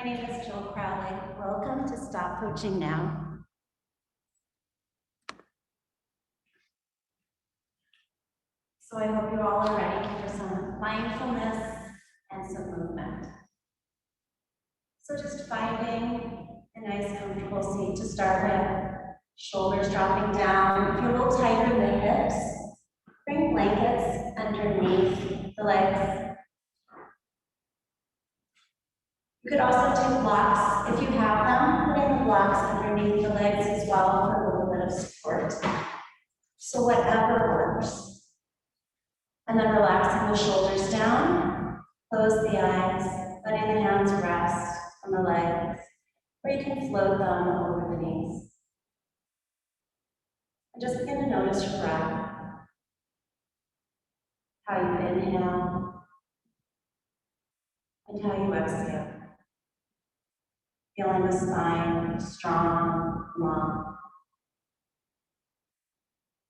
name is Crowley. Welcome to Stop Coaching Now. So I hope you all are ready for some mindfulness and some movement. So just finding a nice comfortable seat to start with, shoulders dropping down. If you're a little tighter in the hips, bring blankets underneath the legs. You could also take blocks, if you have them, putting the blocks underneath the legs as well for a little bit of support. So whatever works. And then relaxing the shoulders down, close the eyes, letting the hands rest on the legs, or you can float them over the knees. And just begin to notice your breath, how you inhale, and how you exhale. Feeling the spine strong, long.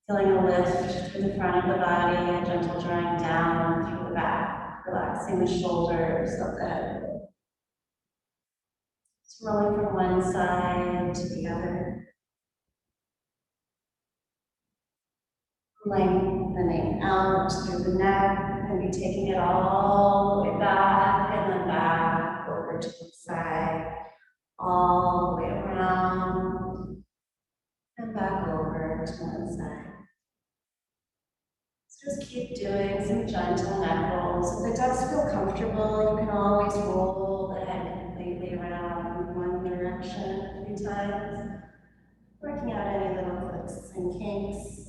Feeling a lift through the front of the body, a gentle drawing down through the back, relaxing the shoulders of the head. Just rolling from one side to the other. Lengthening out through the neck, maybe taking it all the way back and then back over to the side, all the way around and back over to one side. So just keep doing some gentle neck rolls. If it does feel comfortable, you can always roll the head completely around in one direction a few times, working out any little clicks and kinks.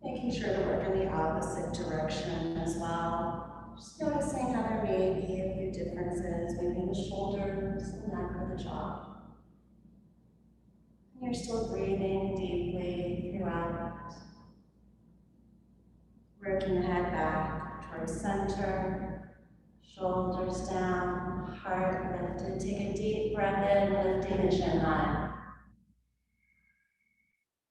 Making sure to work in the opposite direction as well. Just noticing how there may be a few differences, maybe in the shoulders, the neck, or the jaw. And you're still breathing deeply throughout. Working the head back towards center, shoulders down, heart lifted. Take a deep breath in, lifting the chin high.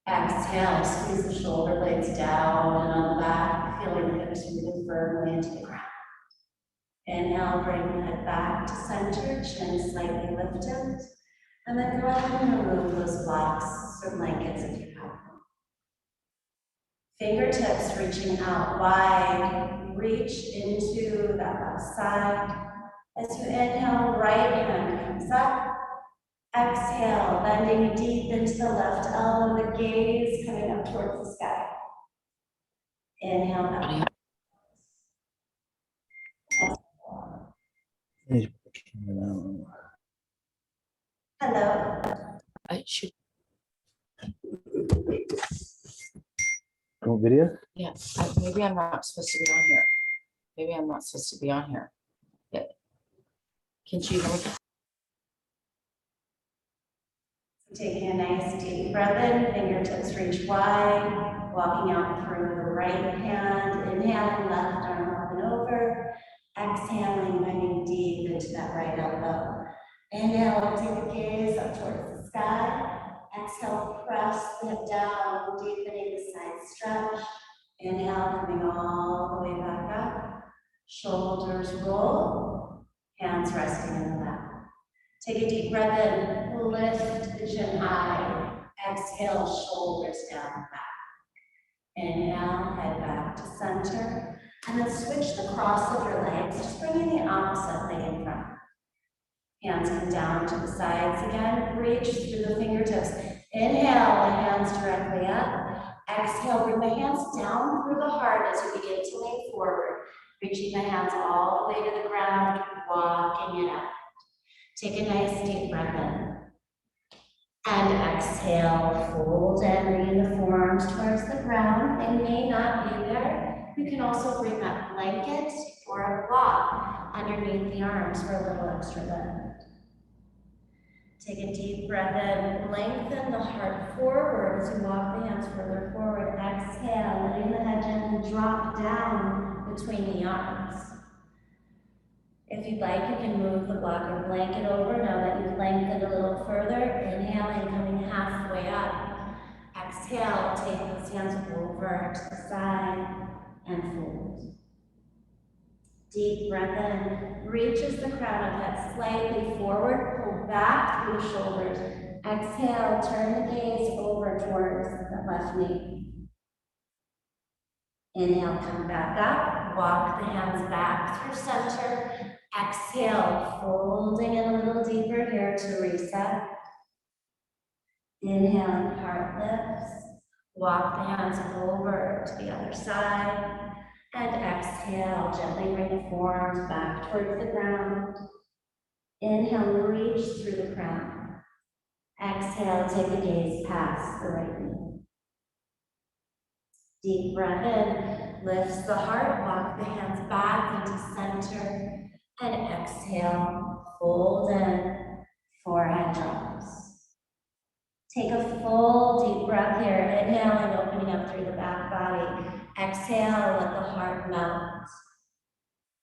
Exhale, squeeze the shoulder blades down and on the back, feeling the hips rooted firmly into the ground. Inhale, bring the head back to center, chin slightly lifted. And then go ahead and remove those blocks or blankets if you have them. Fingertips reaching out wide, reach into that left side. As you inhale, right hand comes up. Exhale, bending deep into the left elbow, the gaze coming up towards the sky. Inhale back. Hello. I should. Video? Yeah, maybe I'm not supposed to be on here. Maybe I'm not supposed to be on here. Yeah. Can you hear me? Taking a nice deep breath in, fingertips reach wide, walking out through the right hand, inhaling left arm up and over, exhaling, bending deep into that right elbow. Inhale, take the gaze up towards the sky. Exhale, press the hip down, deepening the side stretch. Inhale, coming all the way back up. Shoulders roll, hands resting in the lap. Take a deep breath in, lift the chin high. Exhale, shoulders down back. Inhale, head back to center. And then switch the cross of your legs, just bringing the opposite leg in front. Hands come down to the sides again. Reach through the fingertips. Inhale, the hands directly up. Exhale, bring the hands down through the heart as you begin to lean forward. Reaching the hands all the way to the ground, walking it out. Take a nice deep breath in. And exhale, fold and lean the forearms towards the ground. They may not be there. You can also bring that blanket or a block underneath the arms for a little extra lift. Take a deep breath in. Lengthen the heart forward as you walk the hands further forward. Exhale, letting the head gently drop down between the arms. If you'd like, you can move the block or blanket over now that you've lengthened a little further. Inhaling, coming halfway up. Exhale, take those hands over to the side and fold. Deep breath in, reaches the crown of head slightly forward, pull back through the shoulders. Exhale, turn the gaze over towards the left knee. Inhale, come back up, walk the hands back through center. Exhale, folding in a little deeper here to reset. Inhaling, heart lifts. Walk the hands over to the other side. And exhale, gently bring the forearms back towards the ground. Inhale, reach through the crown. Exhale, take a gaze past the right knee. Deep breath in, lifts the heart, walk the hands back into center. And exhale, fold in, forehead drops. Take a full deep breath here, inhaling, opening up through the back body. Exhale, let the heart melt.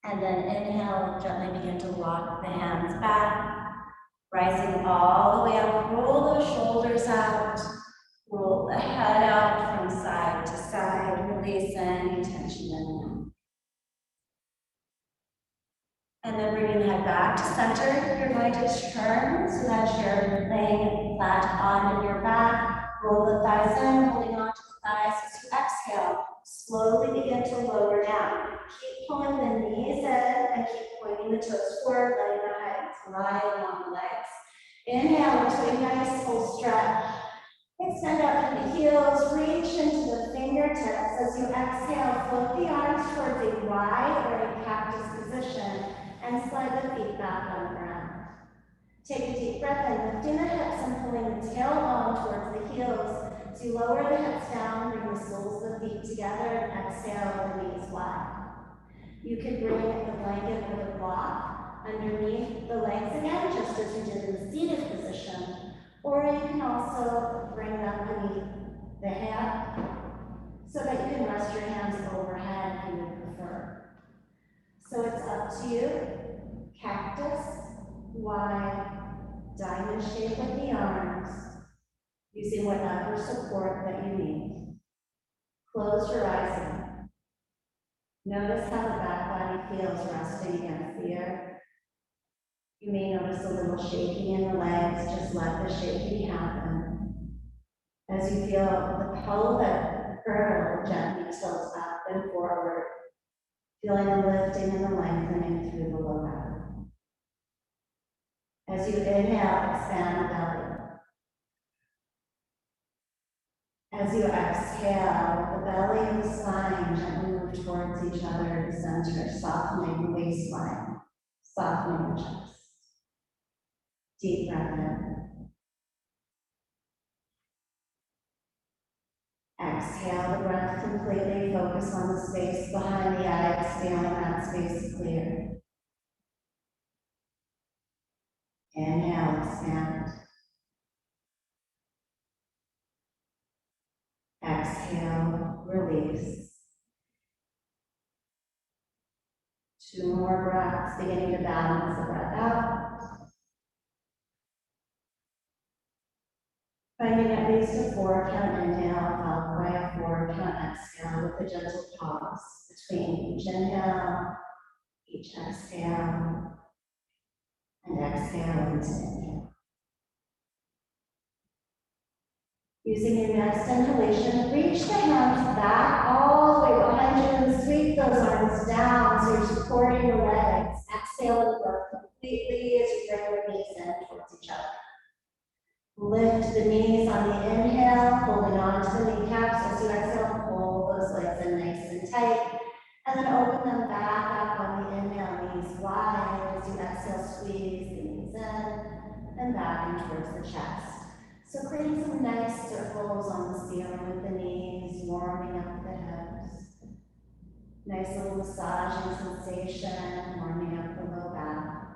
And then inhale, gently begin to walk the hands back, rising all the way up. Roll the shoulders out, roll the head out from side to side, release any tension in the neck. And then bringing the head back to center, you're going to turn so that you're laying flat on your back. Roll the thighs in, holding on to the thighs as you exhale. Slowly begin to lower down. Keep pulling the knees in and keep pointing the toes forward, letting the head lie along the legs. Inhale into a nice full stretch. Extend out through the heels, reach into the fingertips. As you exhale, float the arms towards a wide or a cactus position and slide the feet back on the ground. Take a deep breath in, lifting the hips and pulling the tailbone towards the heels. As you lower the hips down, bring the soles of the feet together and exhale, the knees wide. You can bring the blanket or the block underneath the legs again, just as you did in the seated position. Or you can also bring them beneath the hand so that you can rest your hands overhead if you would prefer. So it's up to you. Cactus, wide, diamond shape with the arms, using whatever support that you need. Close your eyes in. Notice how the back body feels resting against the earth. You may notice a little shaking in the legs, just let the shaking happen. As you feel the pelvic girdle gently tilt up and forward, feeling the lifting and the lengthening through the low back. As you inhale, expand the belly. As you exhale, the belly and the spine gently move towards each other in the center, softening the waistline, softening the chest. Deep breath in. Exhale the breath completely, focus on the space behind the eyes, feeling that space clear. Inhale, expand. Exhale, release. 2 more breaths, beginning to balance the breath out. Finding at least a 4-count inhale, followed by a 4-count exhale with a gentle pause between each inhale, each exhale, and exhale into inhale. Using your next inhalation, reach the hands back all the way behind you and sweep those arms down so you're supporting your legs. Exhale and grow completely as you bring your knees in towards each other. Lift the knees on the inhale, holding on to the kneecaps. As you exhale, pull those legs in nice and tight. And then open them back up on the inhale, knees wide. As you exhale, squeeze the knees in and back in towards the chest. So creating some nice circles on the ceiling with the knees, warming up the hips. Nice little massaging sensation, warming up the low back.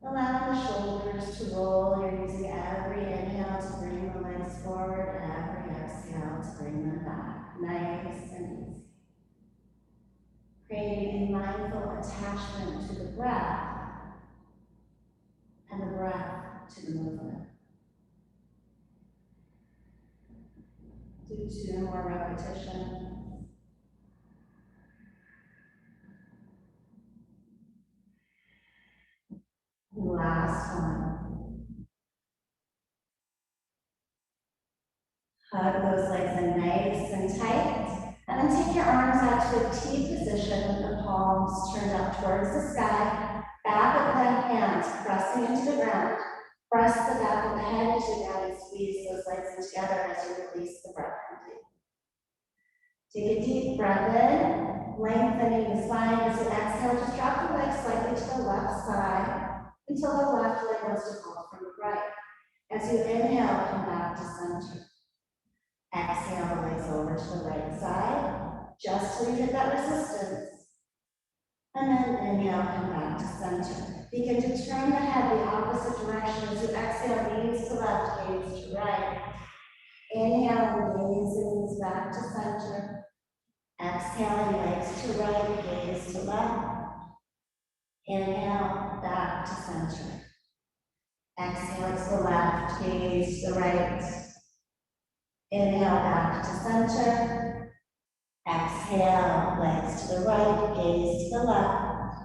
Allowing the shoulders to roll. You're using every inhale to bring the legs forward, every exhale to bring them back. Nice and easy. Creating a mindful attachment to the breath and the breath to the movement. Do 2 more repetitions. Last one. Hug those legs in nice and tight. And then take your arms out to a T position with the palms turned up towards the sky. Back of the hands pressing into the ground. Press the back of the head into the ground and squeeze those legs in together as you release the breath. Take a deep breath in, lengthening the spine as you exhale. Just drop the legs slightly to the left side until the left leg wants to fall from the right. As you inhale, come back to center. Exhale the legs over to the right side, just till you hit that resistance. And then inhale, come back to center. Begin to turn the head the opposite direction as you exhale, knees to left, gaze to right. Inhale, gaze and knees back to center. Exhaling, legs to right, gaze to left. Inhale, back to center. Exhale to the left, gaze to the right. Inhale, back to center. Exhale, legs to the right, gaze to the left.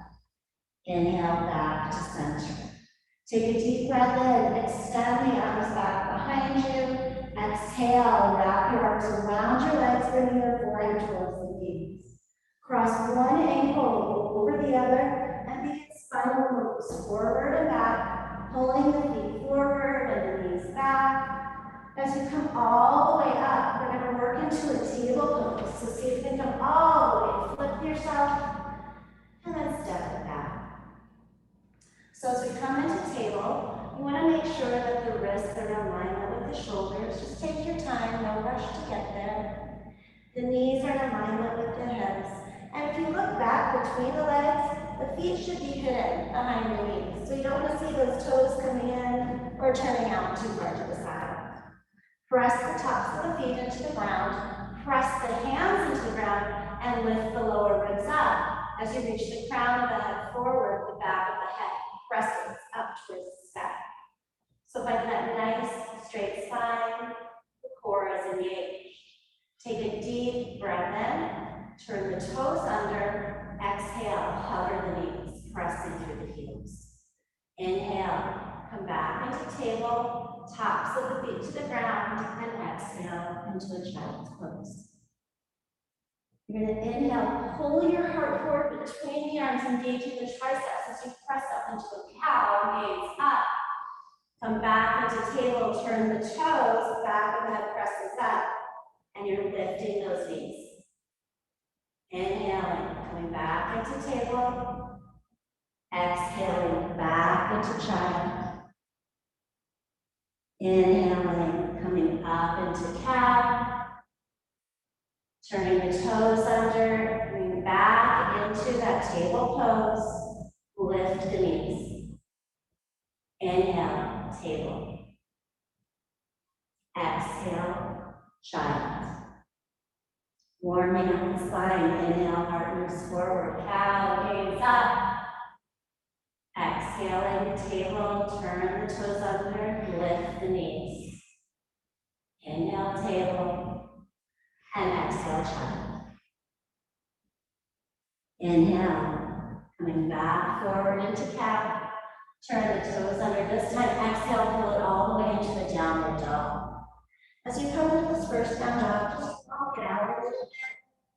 Inhale, back to center. Take a deep breath in, extend the arms back behind you. Exhale, wrap your arms around your legs, bringing your forehead towards the knees. Cross one ankle over the other, and begin spinal moves forward and back, pulling the feet forward and the knees back. As you come all the way up, we're going to work into a table pose. So see if you can come all the way, flip yourself, and then step it back. So as we come into table, you want to make sure that the wrists are in alignment with the shoulders. Just take your time, no rush to get there. The knees are in alignment with the hips. And if you look back between the legs, the feet should be hidden behind the knees. So you don't want to see those toes coming in or turning out too far to the side. Press the tops of the feet into the ground. Press the hands into the ground and lift the lower ribs up. As you reach the crown of the head forward, the back of the head presses up towards the sky. So by that nice straight spine, the core is engaged. Take a deep breath in, turn the toes under, exhale, hover the knees, pressing through the heels. Inhale, come back into table, tops of the feet to the ground, and exhale into a child's pose. You're going to inhale, pull your heart forward between the arms, engaging the triceps as you press up into a cow, gaze up. Come back into table, turn the toes, back of the head presses up, and you're lifting those knees. Inhaling, coming back into table. Exhaling, back into child. Inhaling, coming up into cow. Turning the toes under, coming back into that table pose. Lift the knees. Inhale, table. Exhale, child. Warming up the spine. Inhale, heart moves forward. Cow, gaze up. Exhaling, table, turn the toes under, lift the knees. Inhale, table, and exhale, child. Inhale, coming back forward into cow. Turn the toes under. This time, exhale, pull it all the way into the downward dog. As you come into this first down dog, just walk it out a little bit,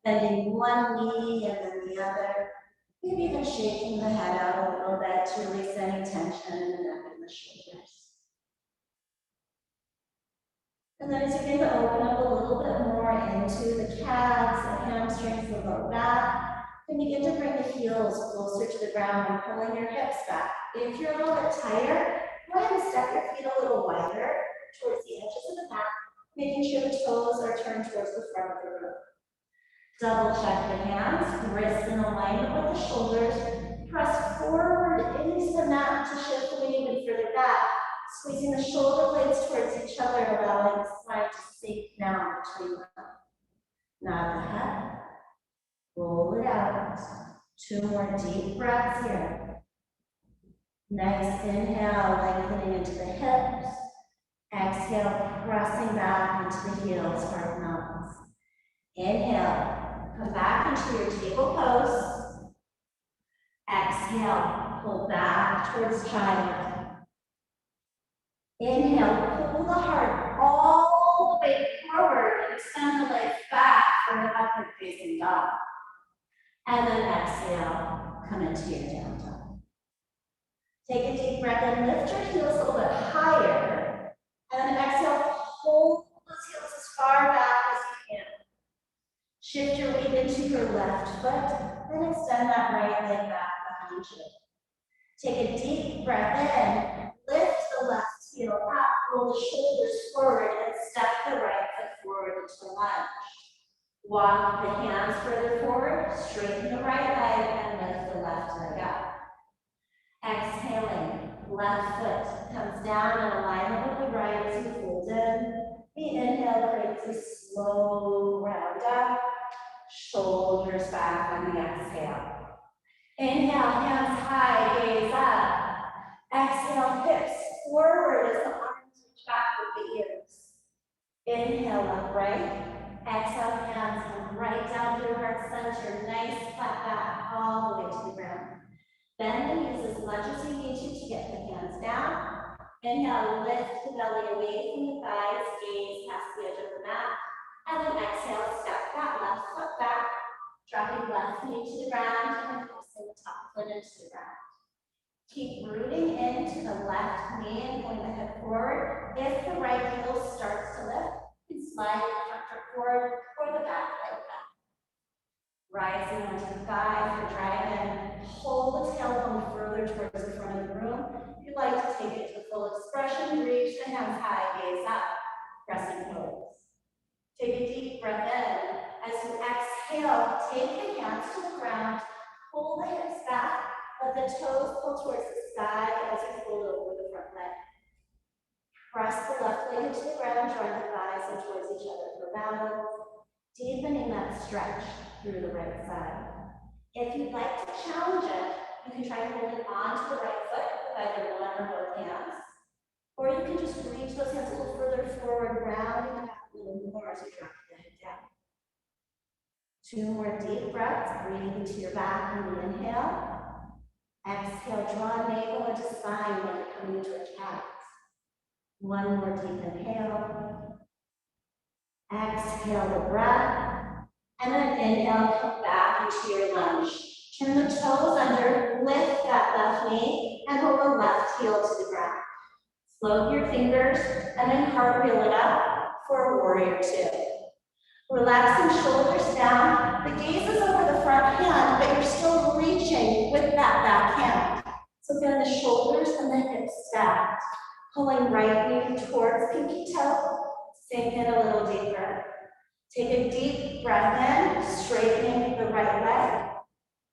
bending one knee and then the other. Maybe even shaking the head out a little bit to release any tension in the neck and the shoulders. And then as you begin to open up a little bit more into the calves, the hamstrings, the lower back, then begin to bring the heels closer to the ground and pulling your hips back. If you're a little bit tighter, go ahead and step your feet a little wider towards the edges of the mat, making sure the toes are turned towards the front of the room. Double check the hands, wrists in alignment with the shoulders. Press forward into the mat to shift the weight even further back, squeezing the shoulder blades towards each other, allowing the spine to sink down between them. Nod the head, roll it out. 2 more deep breaths here. Nice inhale, lengthening into the hips. Exhale, pressing back into the heels, heart melts. Inhale, come back into your table pose. Exhale, pull back towards child. Inhale, pull the heart all the way forward and extend the legs back for an upward facing dog. And then exhale, come into your down dog. Take a deep breath and lift your heels a little bit higher. And then exhale, hold those heels as far back as you can. Shift your weight into your left foot, then extend that right leg back behind you. Take a deep breath in, lift the left heel up, roll the shoulders forward, and step the right foot forward into a lunge. Walk the hands further forward, straighten the right leg, and lift the left leg up. Exhaling, left foot comes down in alignment with the right as you fold in. The inhale creates a slow round up, shoulders back on the exhale. Inhale, hands high, gaze up. Exhale, hips forward as the arms reach back with the ears. Inhale, upright. Exhale, hands come right down through heart center. Nice flat back all the way to the ground. Bend the knees as much as you need to get the hands down. Inhale, lift the belly away from the thighs, gaze past the edge of the mat. And then exhale, step that left foot back, dropping left knee to the ground and pressing the top foot into the ground. Keep rooting into the left knee and pulling the hip forward. If the right heel starts to lift, you can slide the front foot forward or the back leg back. Rising onto the thigh for drive-in. Hold the tailbone further towards the front of the room. If you'd like to take it to full expression, reach the hands high, gaze up, pressing pose. Take a deep breath in. As you exhale, take the hands to the ground, pull the hips back, let the toes pull towards the sky as you fold over the front leg. Press the left leg into the ground, drawing the thighs in towards each other for balance, deepening that stretch through the right side. If you'd like to challenge it, you can try holding on to the right foot with either one or both hands, or you can just reach those hands a little further forward, rounding the back a little more as you drop the head down. 2 more deep breaths, breathe into your back on the inhale. Exhale, draw navel into spine like you're coming into a cat. 1 more deep inhale. Exhale the breath. And then inhale, come back into your lunge. Turn the toes under, lift that left knee, and hold the left heel to the ground. Float your fingers, and then cartwheel it up for warrior 2. Relaxing shoulders down, the gaze is over the front hand, but you're still reaching with that back hand. So feeling the shoulders and the hips stacked. Pulling right knee towards pinky toe, sink in a little deeper. Take a deep breath in, straightening the right leg.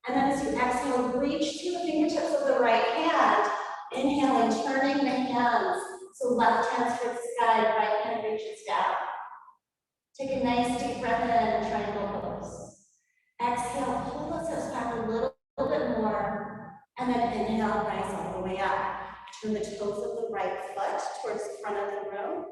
And then as you exhale, reach to the fingertips of the right hand. Inhaling, turning the hands. So left hand towards the sky, right hand reaches down. Take a nice deep breath in, triangle pose. Exhale, pull those hips back a little bit more. And then inhale, rise all the way up. Turn the toes of the right foot towards the front of the room.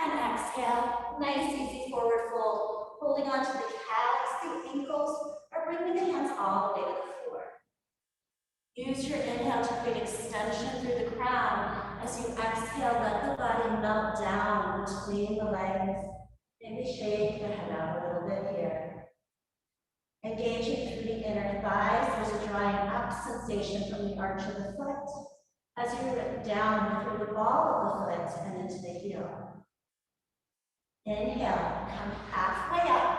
And exhale, nice easy forward fold. Holding onto the calves, the ankles, or bringing the hands all the way to the floor. Use your inhale to create extension through the crown. As you exhale, let the body melt down between the legs. Maybe shake the head out a little bit here. Engaging through the inner thighs, there's a drawing up sensation from the arch of the foot as you rip down through the ball of the foot and into the heel. Inhale, come halfway up.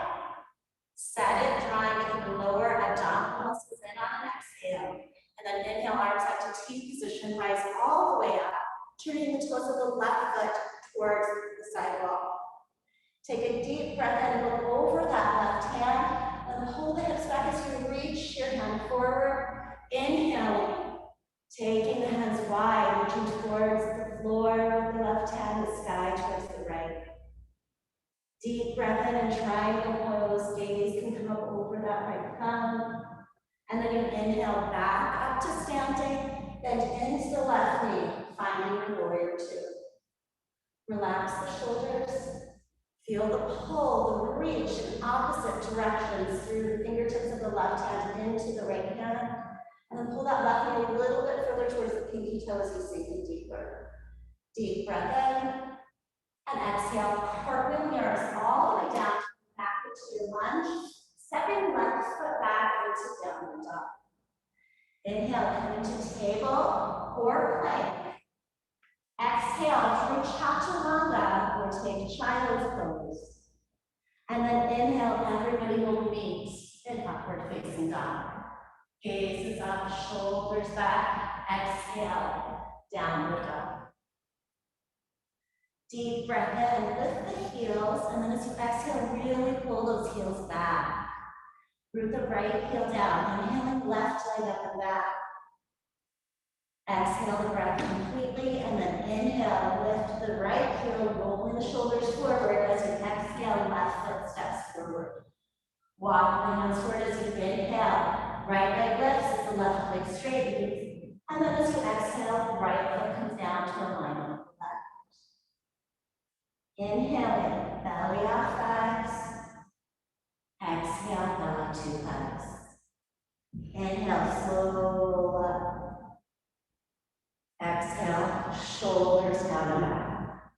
Set it, drawing the lower abdominal muscles in on an exhale. And then inhale, arms up to T position, rise all the way up, turning the toes of the left foot towards the sidewall. Take a deep breath in, look over that left hand, and hold the hips back as you reach your hand forward. Inhaling, taking the hands wide, reaching towards the floor with the left hand, the sky towards the right. Deep breath in and triangle pose, gaze can come up over that right thumb. And then you inhale back up to standing, bend into the left knee, finding warrior 2. Relax the shoulders. Feel the pull, the reach in opposite directions through the fingertips of the left hand into the right hand. And then pull that left knee a little bit further towards the pinky toe as you sink in deeper. Deep breath in, and exhale, cartwheel the arms all the way down, back into your lunge, stepping left foot back into downward dog. Inhale, come into table or plank. Exhale, through chaturanga or take child's pose. And then inhale, everybody will meet in upward facing dog. Gaze is up, shoulders back. Exhale, downward dog. Deep breath in, lift the heels, and then as you exhale, really pull those heels back. Root the right heel down, inhaling left leg up and back. Exhale the breath completely, and then inhale, lift the right heel, rolling the shoulders forward as you exhale, left foot steps forward. Walk the hands forward as you inhale, right leg lifts as the left leg straightens, and then as you exhale, right foot comes down to alignment with the left. Inhale in, belly off thighs. Exhale, belly to thighs. Inhale, slow up. Exhale, shoulders down and back.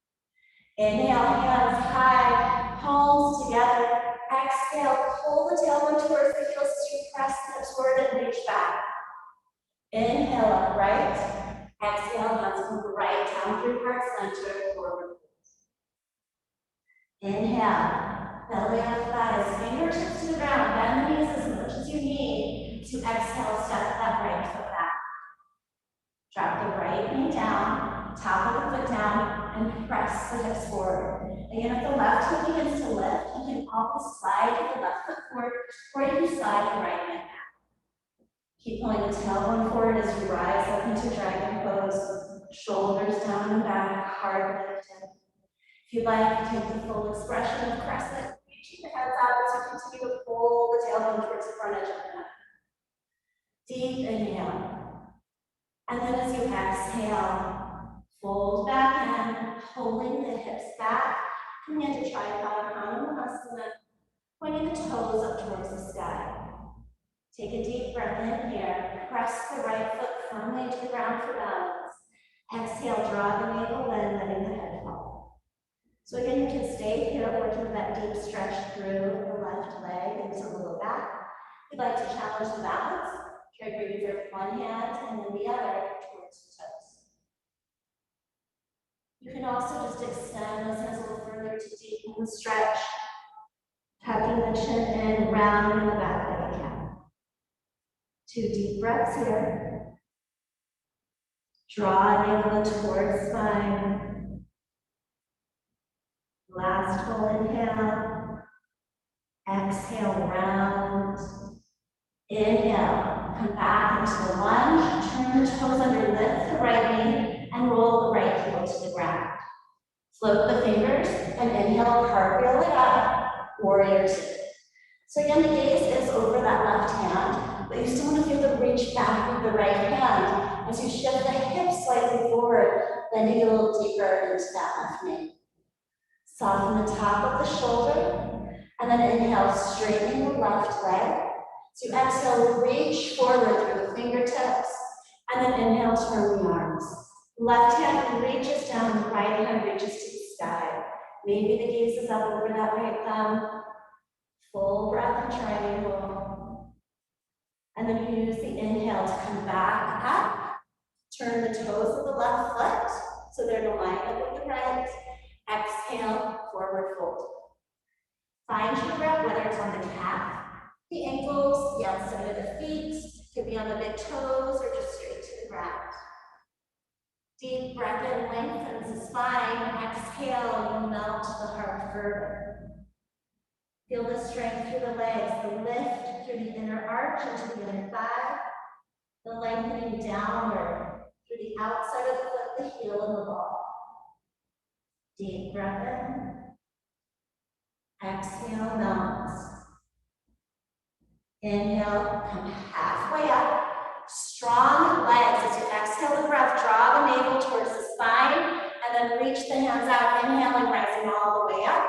Inhale, hands high, palms together. Exhale, pull the tailbone towards the heels as you press them toward and reach back. Inhale, upright. Exhale, hands move right down through heart center, forward. Inhale, belly on thighs, fingertips to the ground, bend the knees as much as you need to exhale, step that right foot back. Drop the right knee down, top of the foot down, and press the hips forward. Again, if the left foot begins to lift, you can always slide the left foot forward, or you can slide the right leg back. Keep pulling the tailbone forward as you rise up into dragon pose, shoulders down and back, heart lifted. If you'd like, take the full expression of crescent, reaching the hands out as you continue to pull the tailbone towards the front edge of the neck. Deep inhale. And then as you exhale, fold back in, pulling the hips back, coming into tripod Hanumanasana, pointing the toes up towards the sky. Take a deep breath in here, press the right foot firmly to the ground for balance. Exhale, draw the navel in, letting the head fall. So again, you can stay here, working with that deep stretch through the left leg into the low back. If you'd like to challenge the balance, try bringing your one hand and then the other towards the toes. You can also just extend those hands a little further to deepen the stretch, tucking the chin in, rounding the back like a cat. 2 deep breaths here. Draw navel towards spine. Last full inhale. Exhale, round. Inhale, come back into the lunge, turn the toes under, lift the right knee, and roll the right heel to the ground. Float the fingers, and inhale, cartwheel it up, warrior 2. So again, the gaze is over that left hand, but you still want to feel the reach back with the right hand as you shift the hips slightly forward, bending a little deeper into that left knee. Soften the top of the shoulder, and then inhale, straightening the left leg. So you exhale, reach forward through the fingertips, and then inhale, turn the arms. Left hand reaches down, the right hand reaches to the sky. Maybe the gaze is up over that right thumb. Full breath and triangle. And then you use the inhale to come back up. Turn the toes of the left foot so they're in alignment with the right. Exhale, forward fold. Find your breath, whether it's on the calf, the ankles, the outside of the feet, could be on the big toes or just straight to the ground. Deep breath in, lengthens the spine. Exhale, you melt the heart further. Feel the strength through the legs, the lift through the inner arch into the inner thigh, the lengthening downward through the outside of the foot, the heel, and the ball. Deep breath in. Exhale, melts. Inhale, come halfway up. Strong legs as you exhale the breath, draw the navel towards the spine, and then reach the hands out, inhaling, rising all the way up.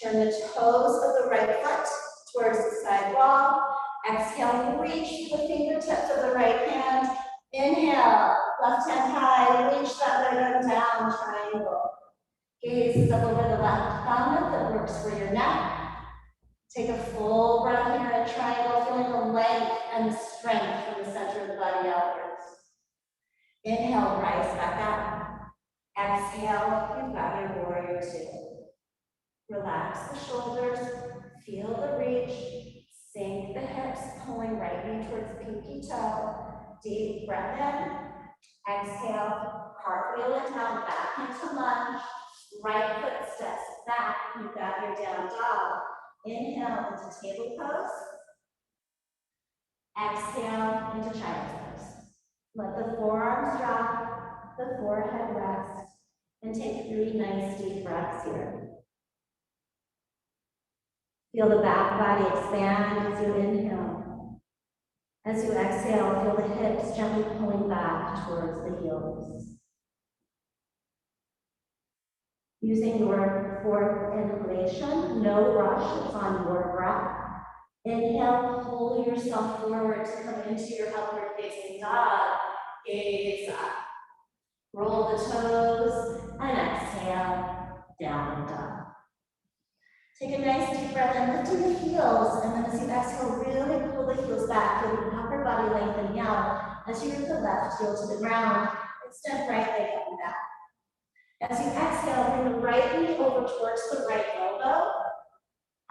Turn the toes of the right foot towards the side wall. Exhale, reach the fingertips of the right hand Squeeze up over the left thumb if it works for your neck. Take a full breath here at triangle, feeling the length and the strength from the center of the body outwards. Inhale, rise back up. Exhale, you've got your warrior two. Relax the shoulders, feel the reach, sink the hips, pulling right knee towards pinky toe. Deep breath in. Exhale, cartwheel it down, back into lunge. Right foot steps back, you've got your down dog. Inhale into table pose. Exhale into child's pose. Let the forearms drop, the forehead rest, and take 3 nice deep breaths here. Feel the back body expand as you inhale. As you exhale, feel the hips gently pulling back towards the heels. Using your fourth inhalation, no rush, it's on your breath. Inhale, pull yourself forward to come into your upward facing dog. Gaze up. Roll the toes and exhale, downward dog. Take a nice deep breath in, lifting the heels, and then as you exhale, really pull the heels back, feel the upper body lengthening out. As you lift the left heel to the ground, extend right leg up and back. As you exhale, bring the right knee over towards the right elbow,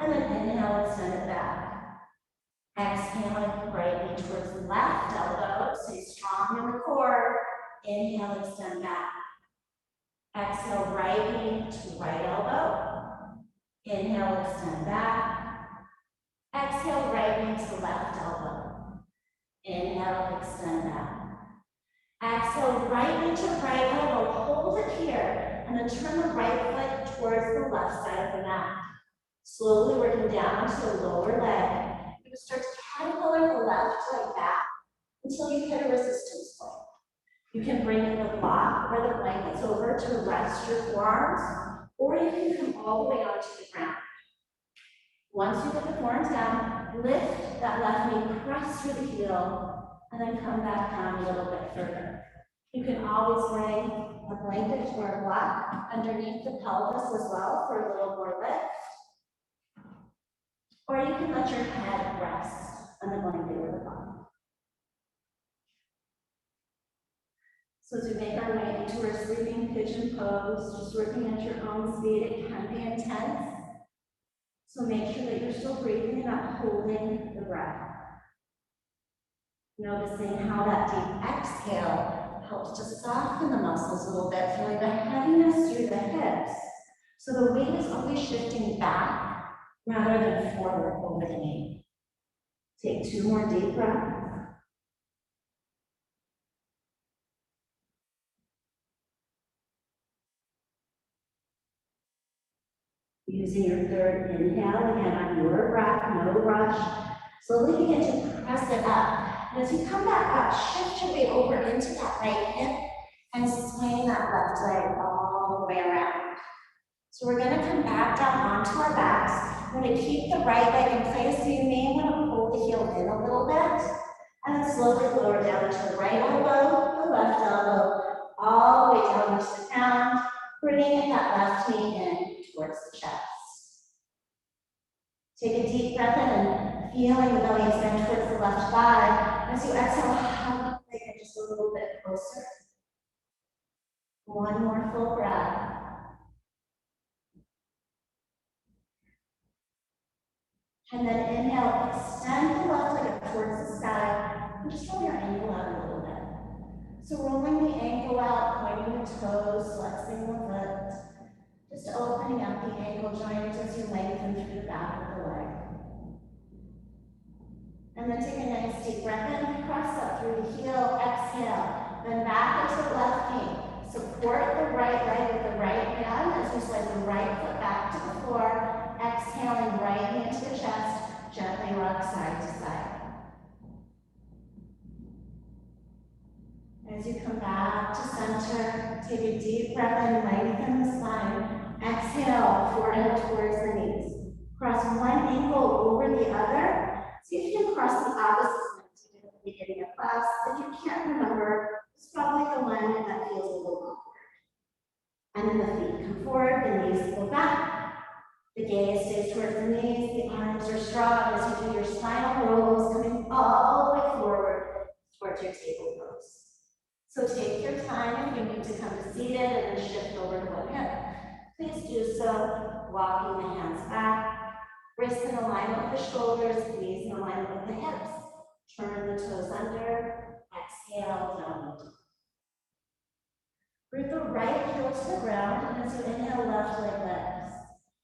and then inhale, extend it back. Exhaling, right knee towards the left elbow, stay strong in the core. Inhale, extend back. Exhale, right knee to right elbow. Inhale, extend back. Exhale, right knee to left elbow. Inhale, extend back. Exhale, right knee to right elbow, hold it here, and then turn the right foot towards the left side of the mat. Slowly working down to the lower leg. You can start to caterpillar the left leg back until you hit a resistance point. You can bring in the block or the blankets over to rest your forearms, or you can come all the way onto the ground. Once you get the forearms down, lift that left knee, press through the heel, and then come back down a little bit further. You can always bring a blanket or a block underneath the pelvis as well for a little more lift. Or you can let your head rest on the blanket or the block. So as we make our way into our sleeping pigeon pose, just working at your own speed, it can be intense. So make sure that you're still breathing and not holding the breath. Noticing how that deep exhale helps to soften the muscles a little bit, feeling the heaviness through the hips. So the weight is always shifting back rather than forward over the knee. Take 2 more deep breaths. Using your third inhale, again on your breath, no rush. Slowly begin to press it up. And as you come back up, shift your weight over into that right hip and swing that left leg all the way around. So we're going to come back down onto our backs. We're going to keep the right leg in place, so you may want to pull the heel in a little bit. And then slowly lower down to the right elbow, the left elbow, all the way down to the ground, bringing that left knee in towards the chest. Take a deep breath in and feeling the belly expand towards the left thigh. As you exhale, hug the leg just a little bit closer. One more full breath. And then inhale, extend the left leg up towards the sky, and just roll your ankle out a little bit. So rolling the ankle out, pointing the toes, flexing the foot, just opening up the ankle joint as you lengthen through the back of the leg. And then take a nice deep breath in, press up through the heel, exhale, then back into the left knee. Support the right leg with the right hand as you slide the right foot back to the floor. Exhaling, right knee into the chest, gently rock side to side. As you come back to center, take a deep breath in, lengthen the spine. Exhale, forehead towards the knees. Cross one ankle over the other. See if you can cross the opposite as you did at the beginning of class. If you can't remember, it's probably the one that feels a little awkward. And then the feet come forward. forward, the knees go back. The gaze stays towards the knees, the arms are strong as you do your spinal rolls, coming all the way forward towards your table pose. So take your time if you need to come to seated and then shift over to one hip. Please do so, walking the hands back, wrists in alignment with the shoulders, knees in alignment with the hips. Turn the toes under, exhale, downward. Root the right heel to the ground, and as you inhale, left leg lifts.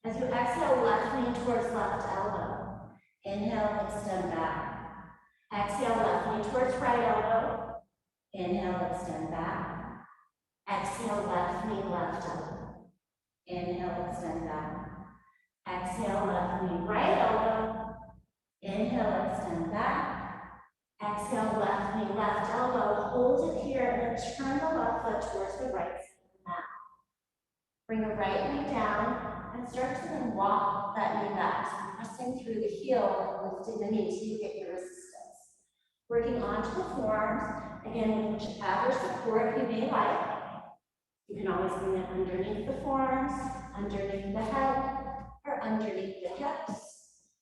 As you exhale, left knee towards left elbow. Inhale, extend back. Exhale, left knee towards right elbow. Inhale, extend back. Exhale, left knee, left elbow. Inhale, extend back. Exhale, left knee, right elbow. Inhale, extend back. Exhale, left knee, left elbow. Hold it here and then turn the left foot towards the right side of the mat. Bring the right knee down and start to then walk that knee back. So pressing through the heel and lifting the knee till you get your resistance. Working onto the forearms, again, with whichever support you may like. You can always bring it underneath the forearms, underneath the head, or underneath the hips.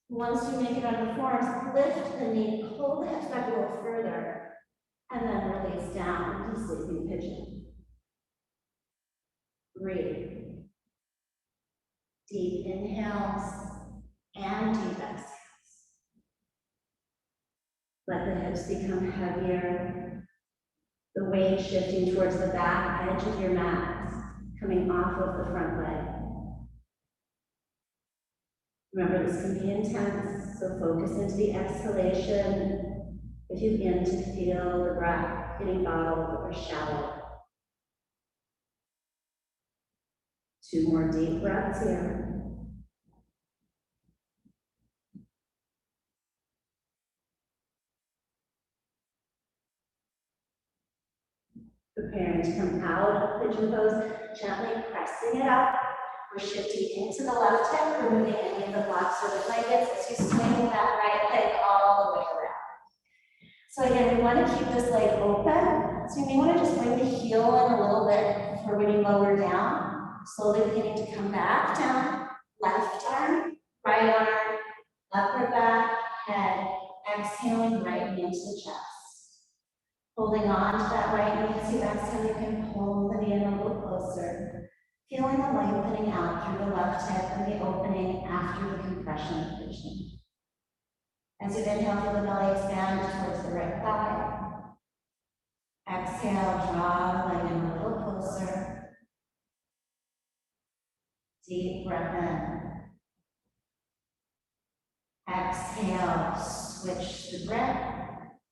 Once you make it on the forearms, lift the knee, pull the hips back a little further, and then release down to sleeping pigeon. Breathe. Deep inhales and deep exhales. Let the hips become heavier. The weight shifting towards the back edge of your mat, coming off of the front leg. Remember, this can be intense, so focus into the exhalation if you begin to feel the breath getting bottled or shallow. 2 more deep breaths here. Preparing to come out of pigeon pose, gently pressing it up. We're shifting into the left hip, removing any of the blocks or the blankets as you swing that right leg all the way around. So again, we want to keep this leg open. So you may want to just bring the heel in a little bit for when you lower down. Slowly beginning to come back down. Left arm, right arm, upper back, head. Exhaling right knee into the chest. Holding on to that right knee as you exhale, you can pull the knee in a little closer. Feeling the lengthening out through the left hip and the opening after the compression of pigeon. As you inhale, feel the belly expand towards the right thigh. Exhale, draw the leg in a little closer. Deep breath in. Exhale, switch the breath.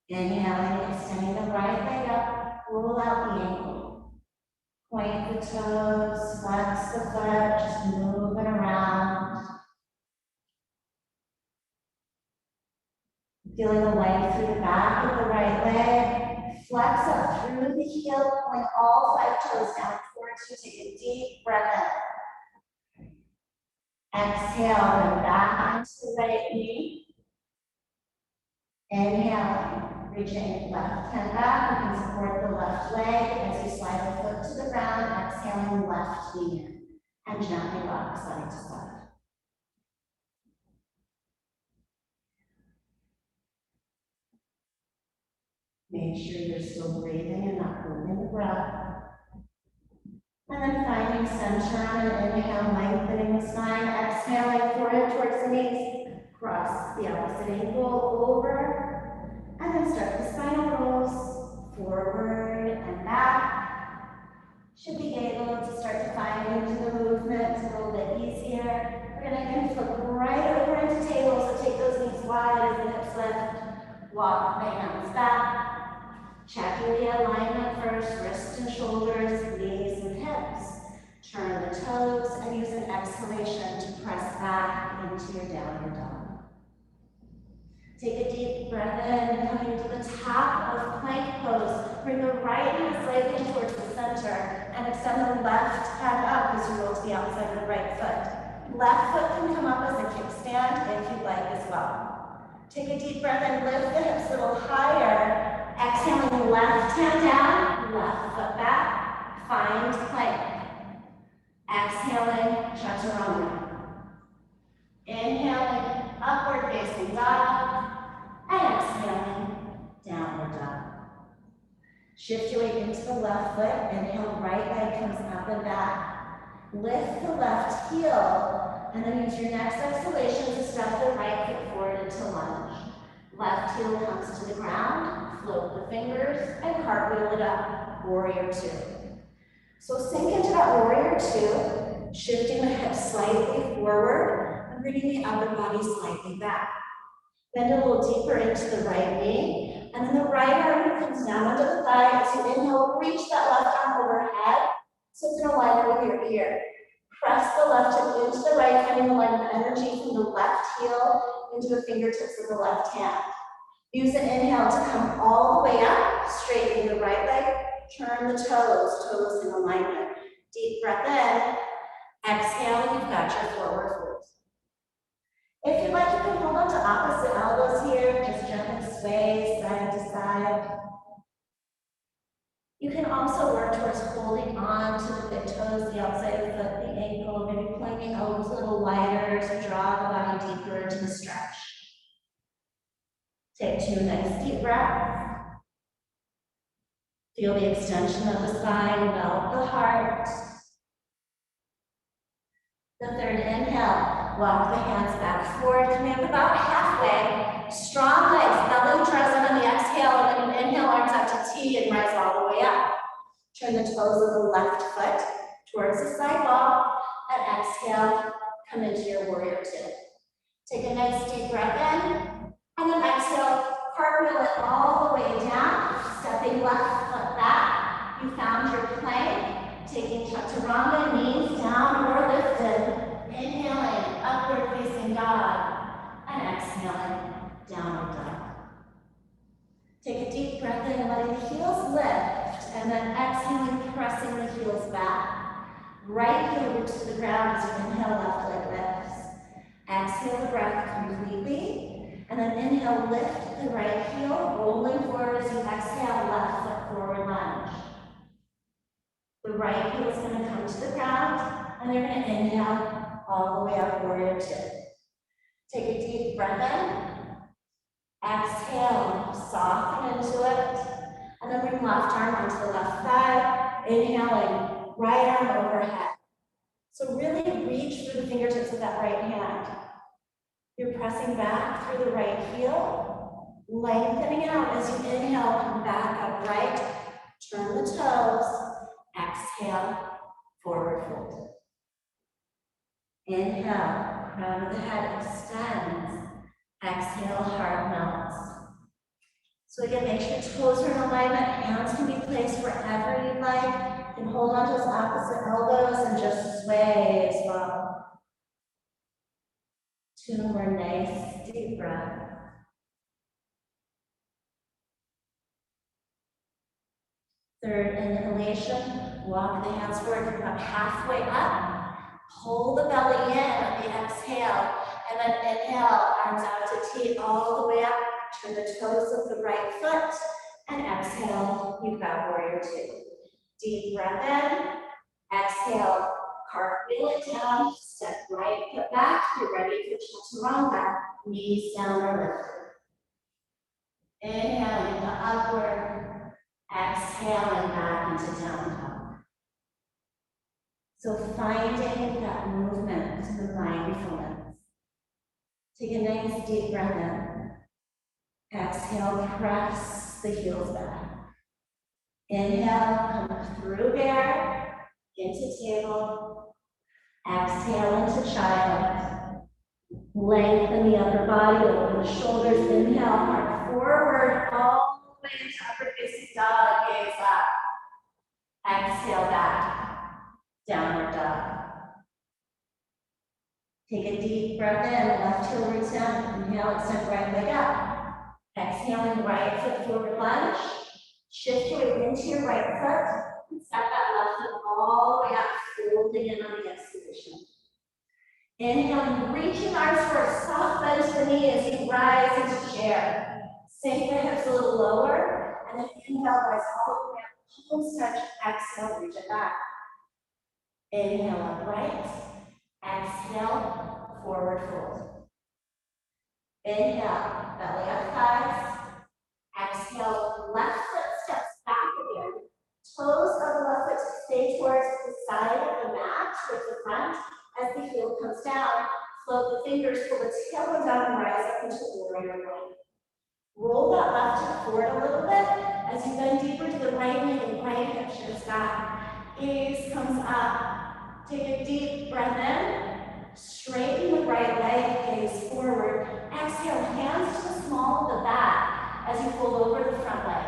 Inhaling, extending the right leg up, roll out the ankle. Point the toes, flex the foot, just moving around. Feeling the length through the back of the right leg. Flex up through the heel, pulling all 5 toes down towards you. Take a deep breath in. Exhale, then back onto the right knee. Inhaling, reaching left hand back. You can support the left leg as you slide the foot to the ground. Exhaling, left knee in. And gently rock side to side. Make sure you're still breathing and not holding the breath. And then finding center on an inhale, lengthening the spine. Exhaling, forehead towards the knees. Cross the opposite ankle over. And then start the spinal rolls. Forward and back. Should be able to start to find into the movement a little bit easier. We're going to again flip right over into table. So take those knees wide as the hips lift. Walk the hands back. Checking the alignment first, wrists and shoulders, knees and hips. Turn the toes and use an exhalation to press back into your downward dog. Take a deep breath in, coming to the top of plank pose. Bring the right knee slightly towards the center and extend the left hand up as you roll to the outside of the right foot. Left foot can come up as a kickstand if you'd like as well. Take a deep breath in, lift the hips a little higher. Exhaling, left hand down, left foot back, find plank. Exhaling, chaturanga. Inhaling, upward facing dog. And exhaling, downward dog. Shift your weight into the left foot. Inhale, right leg comes up and back. Lift the left heel, and then use your next exhalation to step the right foot forward into lunge. Left heel comes to the ground, float the fingers, and cartwheel it up, warrior two. So sink into that warrior two, shifting the hips slightly forward, and bringing the upper body slightly back. Bend a little deeper into the right knee, and then the right arm comes down under the thigh. As you inhale, reach that left arm overhead, so it's in alignment with your ear. Press the left hip into the right, finding the line of energy from the left heel into the fingertips of the left hand. Use the inhale to come all the way up, straighten the right leg, turn the toes in alignment. Deep breath in. Exhale, you've got your forward fold. If you'd like, you can hold on to opposite elbows here, just gently sway side to side. You can also work towards holding on to the big toes, the outside of the foot, the ankle, maybe pulling the elbows a little wider to draw the body deeper into the stretch. Take 2 nice deep breaths. Feel the extension of the spine, melt the heart. The third inhale, walk the hands back forward, coming up about halfway. Strong legs, belly draws in on the exhale, and then inhale, arms out to T and rise all the way up. Turn the toes of the left foot towards the side wall, and exhale, come into your warrior two. Take a nice deep breath in, and then exhale, cartwheel it all the way down, stepping left foot back. You found your plank, taking chaturanga, knees down or lifted. Inhaling, upward facing dog, and exhaling, downward dog. Take a deep breath in, letting the heels lift, and then exhaling, pressing the heels back. Right heel roots to the ground as you inhale, left leg lifts. Exhale the breath completely, and then inhale, lift the right heel, rolling forward as you exhale, left foot forward lunge. The right heel is going to come to the ground, and you're going to inhale all the way up, warrior two. Take a deep breath in. Exhale, soften into it, and then bring left arm onto the left thigh. Inhaling, right arm overhead. So really reach through the fingertips of that right hand. You're pressing back through the right heel, lengthening out as you inhale, come back upright, turn the toes, exhale, forward fold. Inhale, crown of the head extends. Exhale, heart melts. So again, make sure toes are in alignment, hands can be placed wherever you'd like. You can hold on to those opposite elbows and just sway as well. 2 more nice deep breaths. Third inhalation, walk the hands forward about halfway up. Pull the belly in on the exhale, and then inhale, arms out to T all the way up. Turn the toes of the right foot, and exhale, you've got warrior two. Deep breath in, exhale, cartwheel it down, step right foot back, you're ready for chaturanga, knees down or lifted. Inhale into upward, exhaling back into down dog. So finding that movement to the mindfulness. Take a nice deep breath in. Exhale, press the heels back. Inhale, come through bear, into table. Exhale into child. Lengthen the upper body, open the shoulders. Inhale, heart forward, all the way into upward facing dog, gaze up. Exhale back, downward dog. Take a deep breath in, left heel roots down. Inhale, extend right leg up. Exhaling, right foot forward lunge. Shift your weight into your right foot. And step that left foot all the way up, folding in on the exhalation. Inhaling, reaching arms forward, soft bend to the knee as you rise into chair. Sink the hips a little lower, and then inhale, rise all the way up. Home stretch, exhale, reach it back. Inhale, upright. Exhale, forward fold. Inhale, belly up, thighs. Exhale, left foot steps back again. Toes of the left foot stay towards the side of the mat, towards the front. As the heel comes down, float the fingers, pull the tailbone down and rise up into warrior one. Roll that left hip forward a little bit as you bend deeper to the right knee and right hip shifts back. Gaze comes up. Take a deep breath in. Straighten the right leg, gaze forward. Exhale, hands to the small of the back as you fold over the front leg.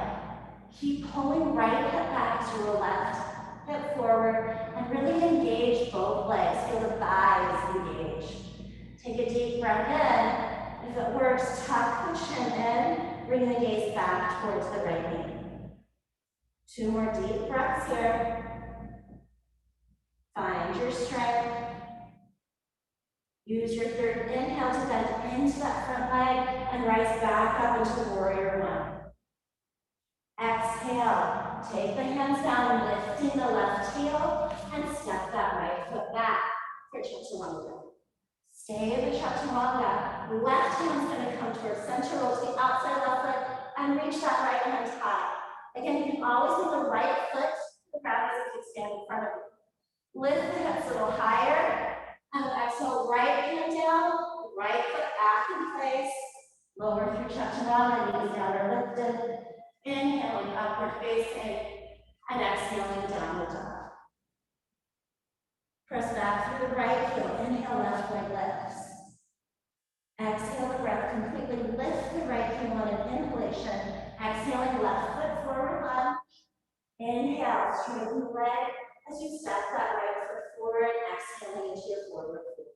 Keep pulling right hip back to your left hip forward and really engage both legs. Feel the thighs engage. Take a deep breath in. If it works, tuck the chin in, bring the gaze back towards the right knee. 2 more deep breaths here. Find your strength. Use your third inhale to bend into that front leg and rise back up into warrior one. Exhale, take the hands down, lifting the left heel, and step that right foot back for chaturanga. Stay in the chaturanga. Left hand's going to come towards center, roll to the outside left foot, and reach that right hand high. Again, you can always move the right foot to the ground as if you stand in front of you. Lift the hips a little higher, and exhale, right hand down, right foot back in place. Lower through chaturanga, knees down or lifted. Inhaling, upward facing, and exhaling, downward dog. Press back through the right heel. Inhale, left leg lifts. Exhale the breath, completely lift the right heel on an inhalation. Exhaling, left foot forward lunge. Inhale, straighten the leg as you step that right foot forward, exhaling into your forward foot.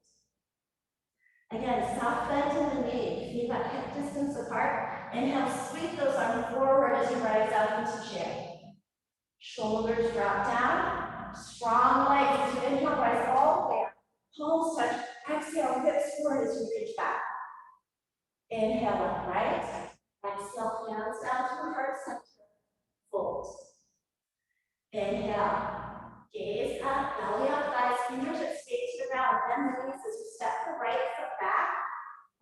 Again, soft bend in the knee, feet about hip distance apart. Inhale, sweep those arms forward as you rise up into chair. Shoulders drop down, strong legs as you inhale, rise all the way up. Palms touch, exhale, hips forward as you reach back. Inhale, upright. Exhale, hands down to heart center. Fold. Inhale, gaze up, belly up, thighs, fingertips stay to the ground. Bend the knees as you step the right foot back.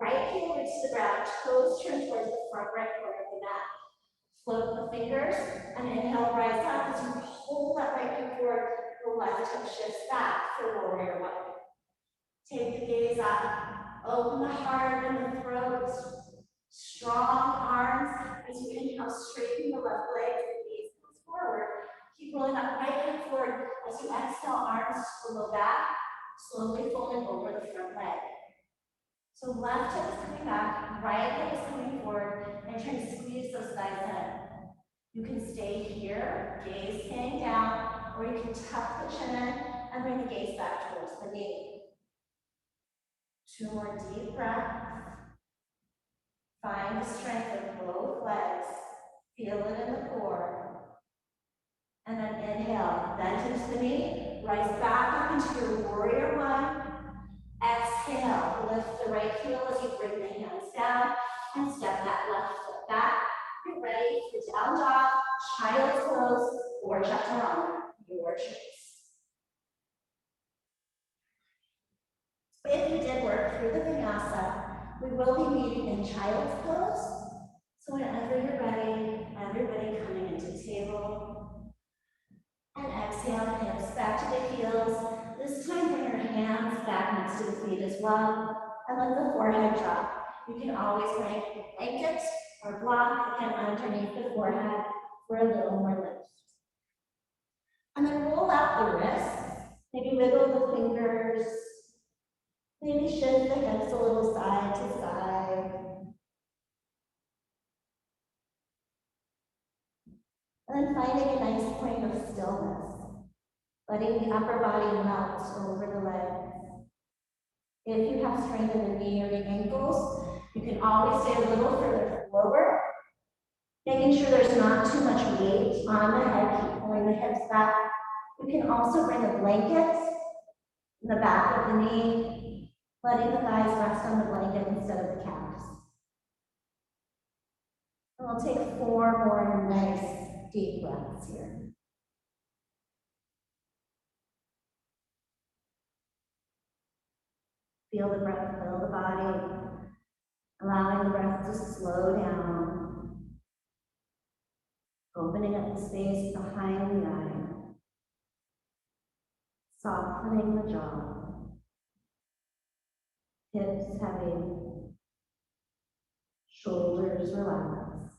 Right heel roots to the ground, toes turn towards the front right corner of the mat. Float the fingers and inhale, rise up as you hold that right hip forward. The left hip shifts back for warrior one. Take the gaze up, open the heart and the throat. Strong arms as you inhale, straighten the left leg, the gaze comes forward. Keep rolling that right hip forward as you exhale, arms to the low back, slowly folding over the front leg. So left hip is coming back, right hip is coming forward, and trying to squeeze those thighs in. You can stay here, gaze hang down, or you can tuck the chin in and bring the gaze back towards the knee. 2 more deep breaths. Find the strength of both legs. Feel it in the core. And then inhale, bend into the knee, rise back up into your warrior one. Exhale, lift the right heel as you bring the hands down and step that left foot back. Get ready for down dog, child's pose, or chaturanga, your choice. If you did work through the vinyasa, we will be meeting in child's pose. So whenever you're ready, everybody coming into table. And exhale, hips back to the heels. This time bring your hands back next to the feet as well. And let the forehead drop. You can always bring a blanket or block again underneath the forehead for a little more lift. And then roll out the wrists. Maybe wiggle the fingers. Maybe shift the hips a little side to side. And then finding a nice point of stillness. Letting the upper body melt over the legs. If you have strain in the knee or the ankles, you can always stay a little further forward. Making sure there's not too much weight on the head, keep pulling the hips back. You can also bring a blanket in the back of the knee, letting the thighs rest on the blanket instead of the calves. And we'll take 4 more nice deep breaths here. Feel the breath fill the body, allowing the breath to slow down, opening up the space behind the eye, softening the jaw, hips heavy, shoulders relaxed.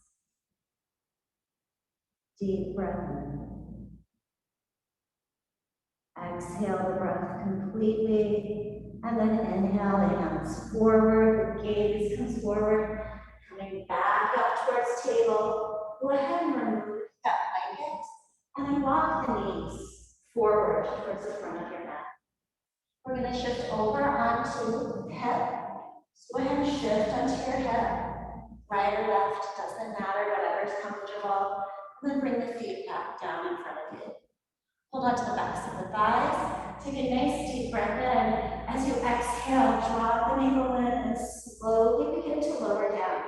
Deep breath in. Exhale the breath completely, and then inhale the hands forward, the gaze comes forward, coming back up towards table. Go ahead and remove that blanket, and then walk the knees forward towards the front of your mat. We're going to shift over onto the hip. So go ahead and shift onto your hip. Right or left, doesn't matter, whatever's comfortable. And then bring the feet back down in front of you. Hold on to the backs of the thighs. Take a nice deep breath in. As you exhale, drop the navel in and slowly begin to lower down.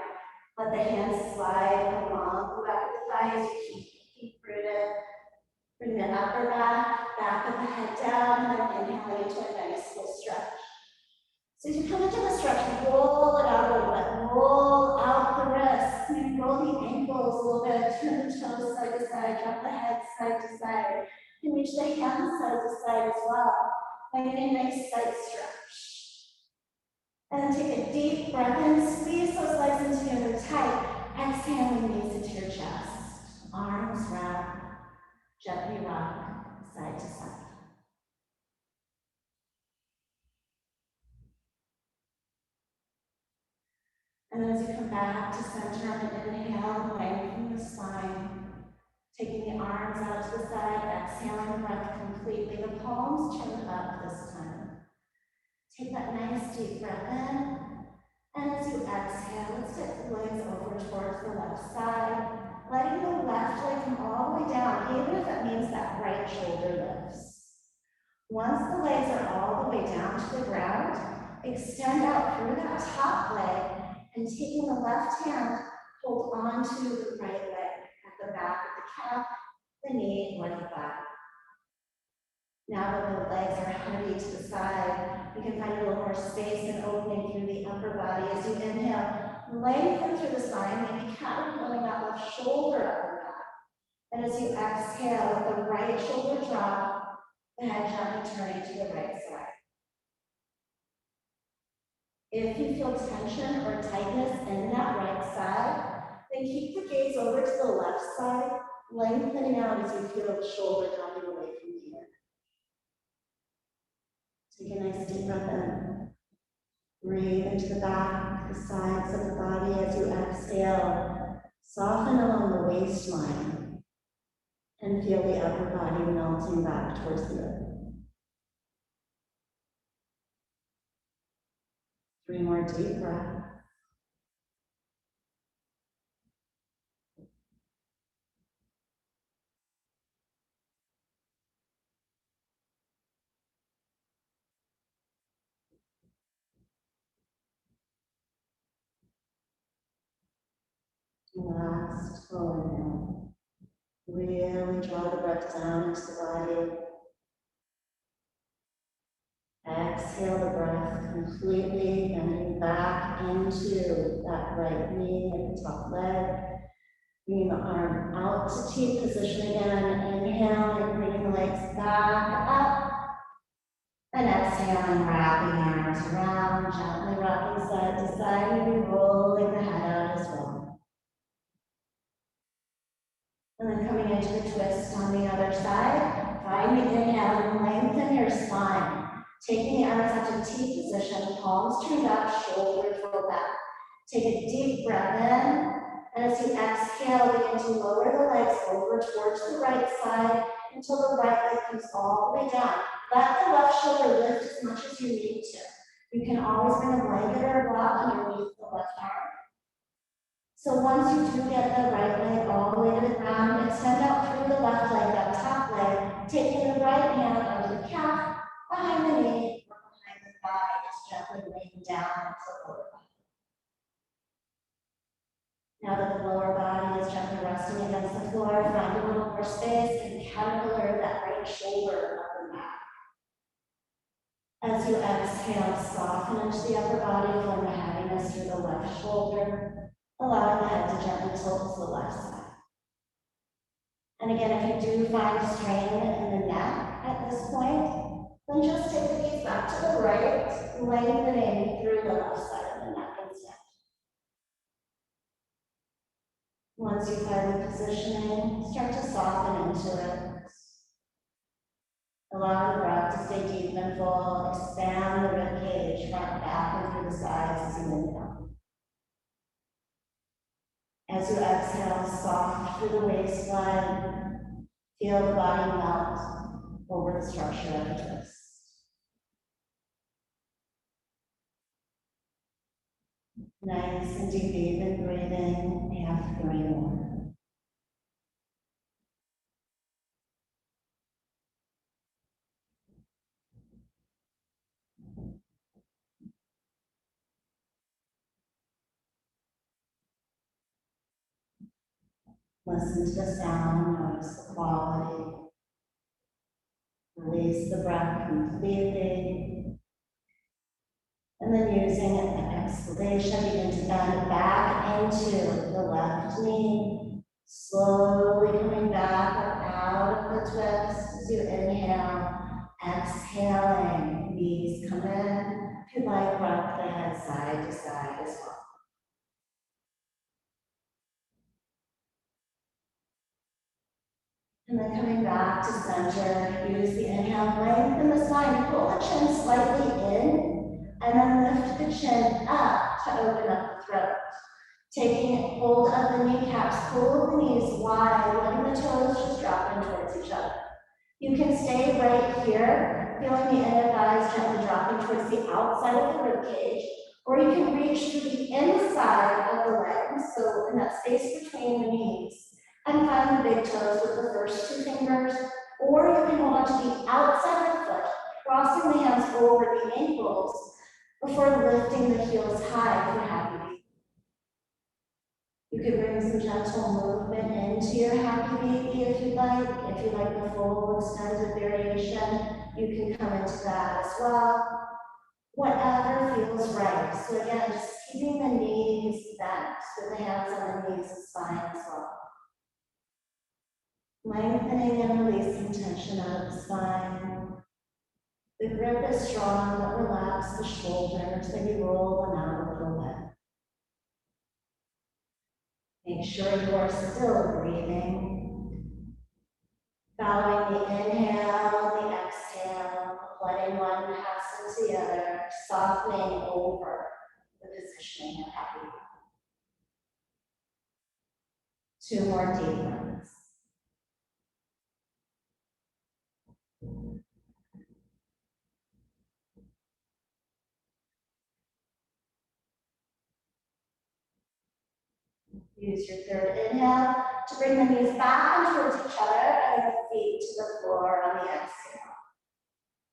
Let the hands slide along the back of the thighs. You keep the feet rooted. Bring the upper back of the head down, and then inhaling into a nice full stretch. So as you come into the stretch, roll it out a little bit. Roll out the wrists. Maybe roll the ankles a little bit. Turn the toes side to side. Drop the head side to side. You can reach the hands side to side as well. Finding a nice side stretch. And then take a deep breath in. Squeeze those legs in together tight. Exhaling knees into your chest. Arms wrap. Gently rock side to side. And then as you come back to center on an inhale, lengthening the spine, taking the arms out to the side, exhaling the breath completely. The palms turn up this time. Take that nice deep breath in, and as you exhale, let's take the legs over towards the left side, letting the left leg come all the way down, even if it means that right shoulder lifts. Once the legs are all the way down to the ground, extend out through that top leg, and taking the left hand, hold on to the right leg at the back of the calf, the knee, or the thigh. Now that the legs are heavy to the side, you can find a little more space and opening through the upper body as you inhale. Lengthen through the spine, maybe caterpilling that left shoulder up and back. And as you exhale, let the right shoulder drop, the head gently turning to the right side. If you feel tension or tightness in that right side, then keep the gaze over to the left side, lengthening out as you feel the shoulder dropping away from here. Take a nice deep breath in. Breathe into the back, the sides of the body as you exhale. Soften along the waistline and feel the upper body melting back towards the earth. 3 more deep breaths. Last full inhale. Really draw the breath down into the body. Exhale the breath completely, bending back into that right knee at the top leg. Bringing the arm out to T position again. Inhale, and bringing the legs back up. And exhaling, wrapping the arms around, gently rocking side to side, and rolling the head out as well. And then coming into the twist on the other side, find the inhale and lengthen your spine. Taking the arms up to T position, palms turned up, shoulders roll back. Take a deep breath in, and as you exhale, begin to lower the legs over towards the right side until the right leg comes all the way down. Let the left shoulder lift as much as you need to. You can always bring a blanket or a block underneath the left arm. So once you do get the right leg all the way to the ground, extend out through the left leg, that top leg, taking the right hand under the calf, behind the knee, or behind the thigh, just gently laying down into the lower body. Now that the lower body is gently resting against the floor, find a little more space and caterpillar that right shoulder up and back. As you exhale, soften into the upper body, feeling the heaviness through the left shoulder, allowing the head to gently tilt to the left side. And again, if you do find strain in the neck at this point, then just take the knees back to the right, lengthening through the left side of the neck instead. Once you find the positioning, start to soften into it. Allow the breath to stay deep and full. Expand the rib cage, front, back, and through the sides as you inhale. As you exhale, soft through the waistline. Feel the body melt over the structure of the twist. Nice and deep, even breathing. Have 3 more. Listen to the sound, notice the quality. Release the breath completely. And then using an exhalation, begin to bend back into the left knee. Slowly coming back or out of the twist as you inhale. Exhaling, knees come in. If you like, rock the head side to side as well. And then coming back to center, use the inhale, lengthen the spine, pull the chin slightly in, and then lift the chin up to open up the throat. Taking hold of the kneecaps, pull the knees wide, letting the toes just drop in towards each other. You can stay right here, feeling the inner thighs gently dropping towards the outside of the ribcage, or you can reach through the inside of the legs, so in that space between the knees, and find the big toes with the first 2 fingers, or you can hold on to the outside of the foot, crossing the hands over the ankles before lifting the heels high if you're happy. You can bring some gentle movement into your happy baby if you'd like. If you like the full extended variation, you can come into that as well. Whatever feels right. So again, just keeping the knees bent with the hands on the knees and spine as well. Lengthening and releasing tension out of the spine. The grip is strong, but relax the shoulders, maybe roll them out a little bit. Make sure you are still breathing. Following the inhale, the exhale, letting one pass into the other, softening over the positioning of happy. 2 more deep breaths. Use your 3rd inhale to bring the knees back and towards each other and the feet to the floor on the exhale.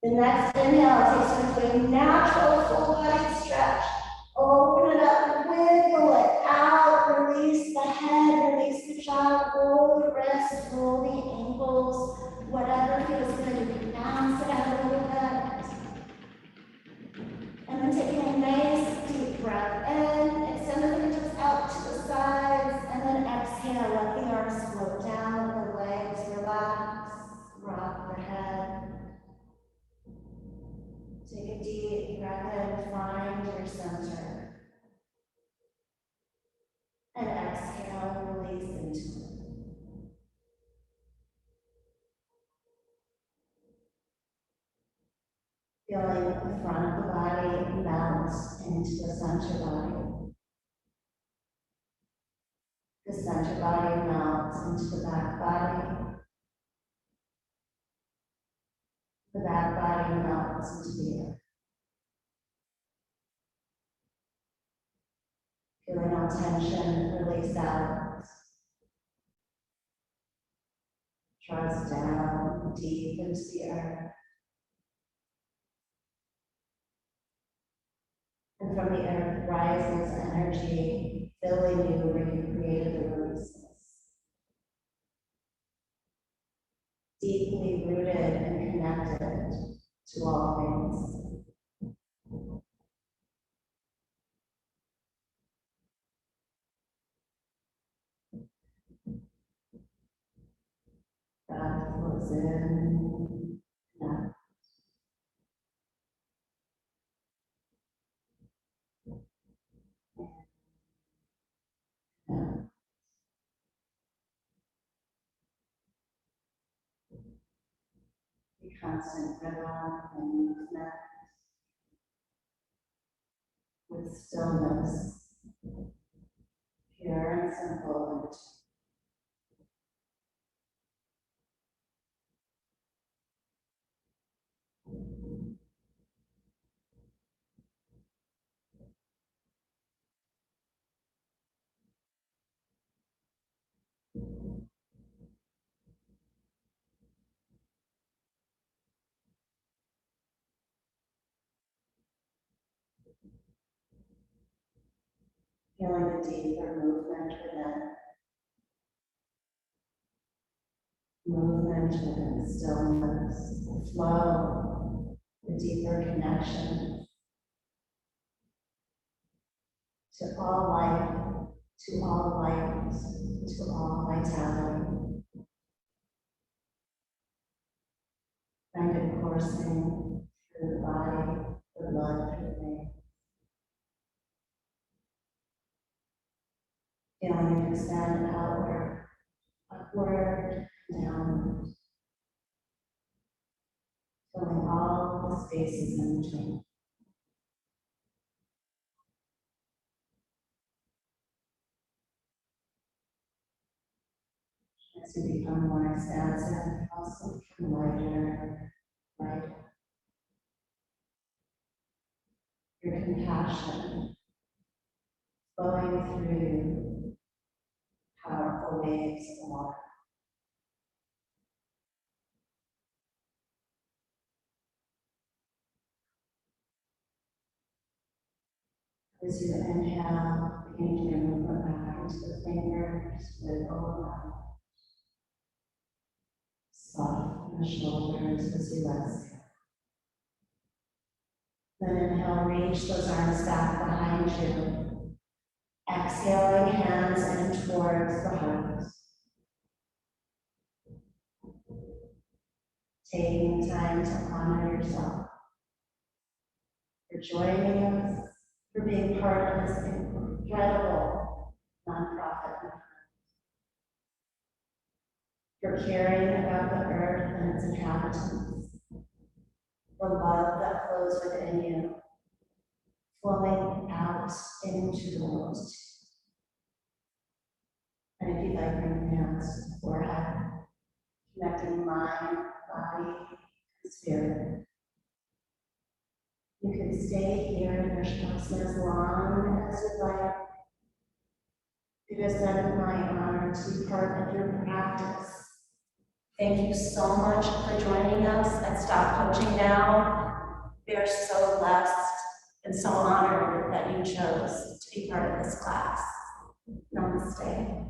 The next inhale takes you into a natural full body stretch. Open it up, wiggle it out, release the head, release the jaw, roll the wrists, roll the ankles, whatever feels good. You can bounce it out a little bit. And then taking a nice deep breath in, extend the fingertips out to the sides, and then exhale, let the arms float down, the legs relax, rock the head. Take a deep breath in, find your center. And exhale, release into it. Feeling the front of the body melt into the center body. The center body melts into the back body. The back body melts into the earth. Feeling all tension release out. Draws down deep into the earth. And from the earth rises energy, filling you where you created the releases. Deeply rooted and connected to all things. toes in and out. And the constant rhythm and movement with stillness, pure and simple. Feeling the deeper movement within stillness, the flow, the deeper connection to all life, to all light, to all vitality. Find it coursing through the body, the blood through the veins. Feeling it expand outward, upward, downward. Filling all the spaces in between. As you become more expansive, also become lighter, lighter. Your compassion flowing through powerful waves of water. As you inhale, begin to move back into the fingers, wiggle around. Soften the shoulders as you exhale. Then inhale, reach those arms back behind you. Exhaling, hands in towards the heart. Taking time to honor yourself, for joining us, for being part of this incredible nonprofit movement, for caring about the earth and its inhabitants, the love that flows within you, flowing out into the world. And if you'd like, bring your hands to the forehead, connecting mind, body, and spirit. You can stay here in your shavasana as long as you'd like. It has been my honor to be part of your practice. Thank you so much for joining us at Stop Coaching Now. We are so blessed and so honored that you chose to be part of this class. Namaste.